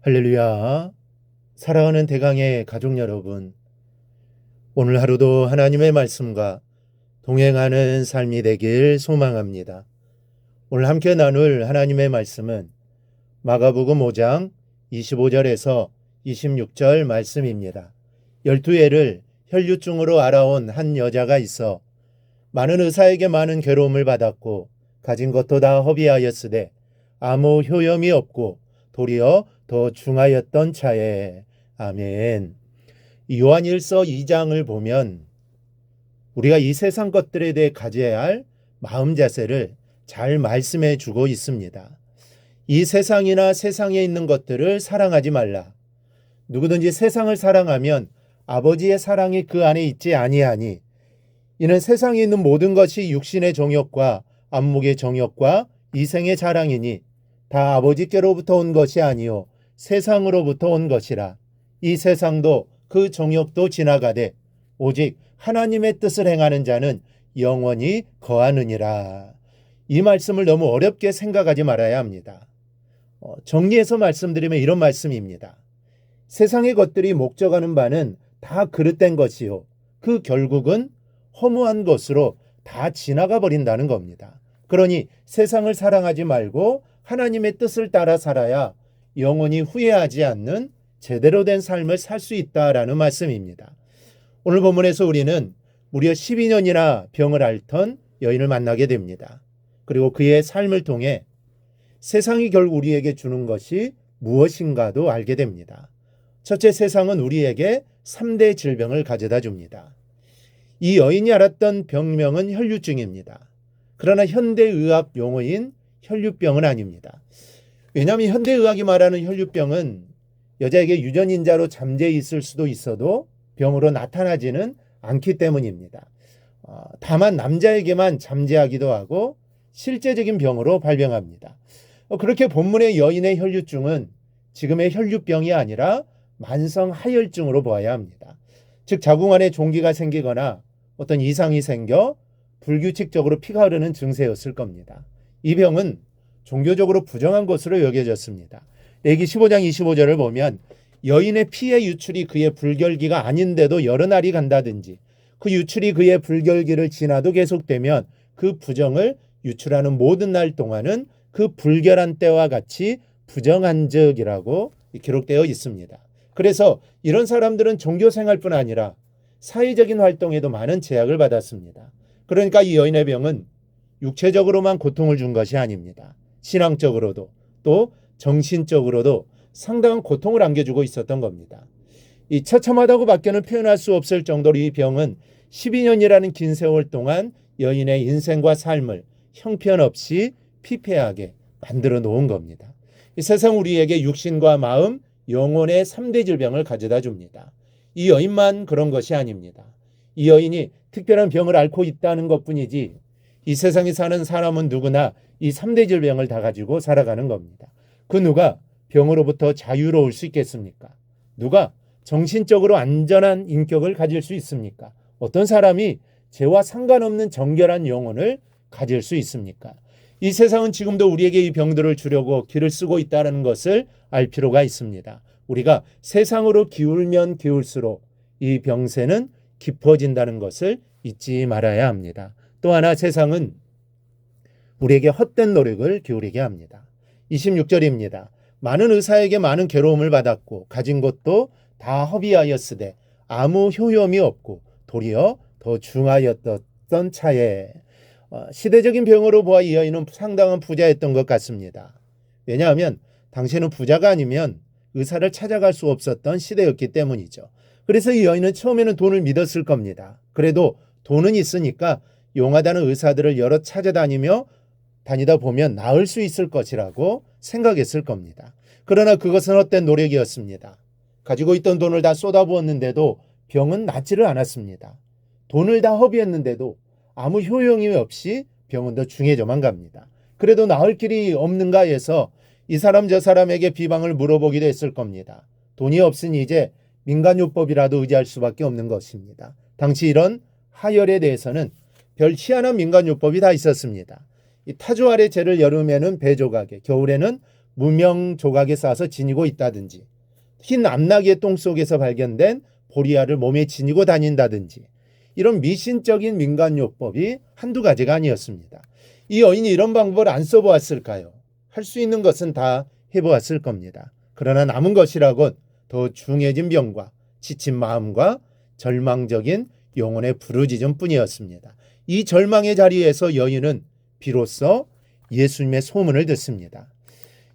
할렐루야. 사랑하는 대강의 가족 여러분, 오늘 하루도 하나님의 말씀과 동행하는 삶이 되길 소망합니다. 오늘 함께 나눌 하나님의 말씀은 마가복음 5장 25절에서 26절 말씀입니다. 12해를 혈류증으로 알아온 한 여자가 있어 많은 의사에게 많은 괴로움을 받았고 가진 것도 다 허비하였으되 아무 효염이 없고 도리어 더 중하였던 차에. 아멘. 요한 1서 2장을 보면 우리가 이 세상 것들에 대해 가져야 할 마음 자세를 잘 말씀해 주고 있습니다. 이 세상이나 세상에 있는 것들을 사랑하지 말라. 누구든지 세상을 사랑하면 아버지의 사랑이 그 안에 있지 아니하니 이는 세상에 있는 모든 것이 육신의 정욕과 안목의 정욕과 이생의 자랑이니 다 아버지께로부터 온 것이 아니요 세상으로부터 온 것이라. 이 세상도 그 정욕도 지나가되 오직 하나님의 뜻을 행하는 자는 영원히 거하느니라. 이 말씀을 너무 어렵게 생각하지 말아야 합니다. 정리해서 말씀드리면 이런 말씀입니다. 세상의 것들이 목적하는 바는 다 그릇된 것이요 그 결국은 허무한 것으로 다 지나가 버린다는 겁니다. 그러니 세상을 사랑하지 말고 하나님의 뜻을 따라 살아야 영원히 후회하지 않는 제대로 된 삶을 살 수 있다라는 말씀입니다. 오늘 본문에서 우리는 무려 12년이나 병을 앓던 여인을 만나게 됩니다. 그리고 그의 삶을 통해 세상이 결국 우리에게 주는 것이 무엇인가도 알게 됩니다. 첫째, 세상은 우리에게 3대 질병을 가져다 줍니다. 이 여인이 앓았던 병명은 혈류증입니다. 그러나 현대의학 용어인 혈류병은 아닙니다. 왜냐하면 현대의학이 말하는 혈류병은 여자에게 유전인자로 잠재해 있을 수도 있어도 병으로 나타나지는 않기 때문입니다. 다만 남자에게만 잠재하기도 하고 실제적인 병으로 발병합니다. 그렇게 본문의 여인의 혈류증은 지금의 혈류병이 아니라 만성 하혈증으로 보아야 합니다. 즉 자궁 안에 종기가 생기거나 어떤 이상이 생겨 불규칙적으로 피가 흐르는 증세였을 겁니다. 이 병은 종교적으로 부정한 것으로 여겨졌습니다. 레위기 15장 25절을 보면 여인의 피의 유출이 그의 불결기가 아닌데도 여러 날이 간다든지 그 유출이 그의 불결기를 지나도 계속되면 그 부정을 유출하는 모든 날 동안은 그 불결한 때와 같이 부정한 적이라고 기록되어 있습니다. 그래서 이런 사람들은 종교생활뿐 아니라 사회적인 활동에도 많은 제약을 받았습니다. 그러니까 이 여인의 병은 육체적으로만 고통을 준 것이 아닙니다. 신앙적으로도 또 정신적으로도 상당한 고통을 안겨주고 있었던 겁니다. 이 처참하다고 밖에는 표현할 수 없을 정도로 이 병은 12년이라는 긴 세월 동안 여인의 인생과 삶을 형편없이 피폐하게 만들어 놓은 겁니다. 이 세상 우리에게 육신과 마음, 영혼의 3대 질병을 가져다 줍니다. 이 여인만 그런 것이 아닙니다. 이 여인이 특별한 병을 앓고 있다는 것뿐이지 이 세상에 사는 사람은 누구나 이 3대 질병을 다 가지고 살아가는 겁니다. 그 누가 병으로부터 자유로울 수 있겠습니까? 누가 정신적으로 안전한 인격을 가질 수 있습니까? 어떤 사람이 죄와 상관없는 정결한 영혼을 가질 수 있습니까? 이 세상은 지금도 우리에게 이 병들을 주려고 길을 쓰고 있다는 것을 알 필요가 있습니다. 우리가 세상으로 기울면 기울수록 이 병세는 깊어진다는 것을 잊지 말아야 합니다. 또 하나 세상은 우리에게 헛된 노력을 기울이게 합니다. 26절입니다. 많은 의사에게 많은 괴로움을 받았고 가진 것도 다 허비하였으되 아무 효염이 없고 도리어 더 중하였던 차에. 시대적인 병으로 보아 이 여인은 상당한 부자였던 것 같습니다. 왜냐하면 당시에는 부자가 아니면 의사를 찾아갈 수 없었던 시대였기 때문이죠. 그래서 이 여인은 처음에는 돈을 믿었을 겁니다. 그래도 돈은 있으니까 용하다는 의사들을 여러 찾아다니다 보면 나을 수 있을 것이라고 생각했을 겁니다. 그러나 그것은 헛된 노력이었습니다. 가지고 있던 돈을 다 쏟아부었는데도 병은 낫지를 않았습니다. 돈을 다 허비했는데도 아무 효용이 없이 병은 더 중해져만 갑니다. 그래도 나을 길이 없는가 해서 이 사람 저 사람에게 비방을 물어보기도 했을 겁니다. 돈이 없으니 이제 민간요법이라도 의지할 수밖에 없는 것입니다. 당시 이런 하혈에 대해서는 별 희한한 민간요법이 다 있었습니다. 이 타조 아래 재를 여름에는 배 조각에, 겨울에는 무명 조각에 싸서 지니고 있다든지, 흰 암나귀의 똥 속에서 발견된 보리알을 몸에 지니고 다닌다든지, 이런 미신적인 민간요법이 한두 가지가 아니었습니다. 이 여인이 이런 방법을 안 써보았을까요? 할 수 있는 것은 다 해보았을 겁니다. 그러나 남은 것이라곤 더 중해진 병과 지친 마음과 절망적인 영혼의 부르짖음 뿐이었습니다. 이 절망의 자리에서 여인은 비로소 예수님의 소문을 듣습니다.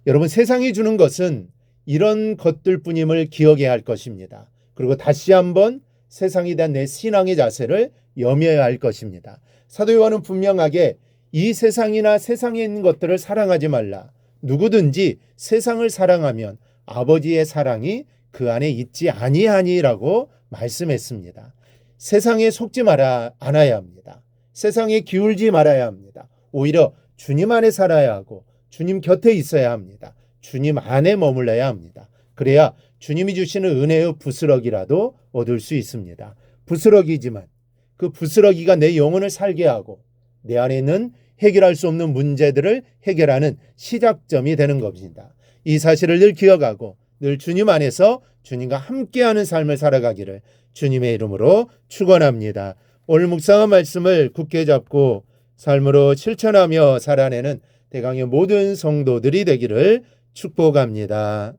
여러분, 세상이 주는 것은 이런 것들뿐임을 기억해야 할 것입니다. 그리고 다시 한번 세상에 대한 내 신앙의 자세를 염려해야 할 것입니다. 사도 요한은 분명하게 이 세상이나 세상에 있는 것들을 사랑하지 말라. 누구든지 세상을 사랑하면 아버지의 사랑이 그 안에 있지 아니하니라고 말씀했습니다. 세상에 속지 않아야 합니다. 세상에 기울지 말아야 합니다. 오히려 주님 안에 살아야 하고 주님 곁에 있어야 합니다. 주님 안에 머물러야 합니다. 그래야 주님이 주시는 은혜의 부스러기라도 얻을 수 있습니다. 부스러기지만 그 부스러기가 내 영혼을 살게 하고 내 안에 있는 해결할 수 없는 문제들을 해결하는 시작점이 되는 겁니다. 이 사실을 늘 기억하고 늘 주님 안에서 주님과 함께하는 삶을 살아가기를 주님의 이름으로 축원합니다. 오늘 묵상한 말씀을 굳게 잡고 삶으로 실천하며 살아내는 대강의 모든 성도들이 되기를 축복합니다.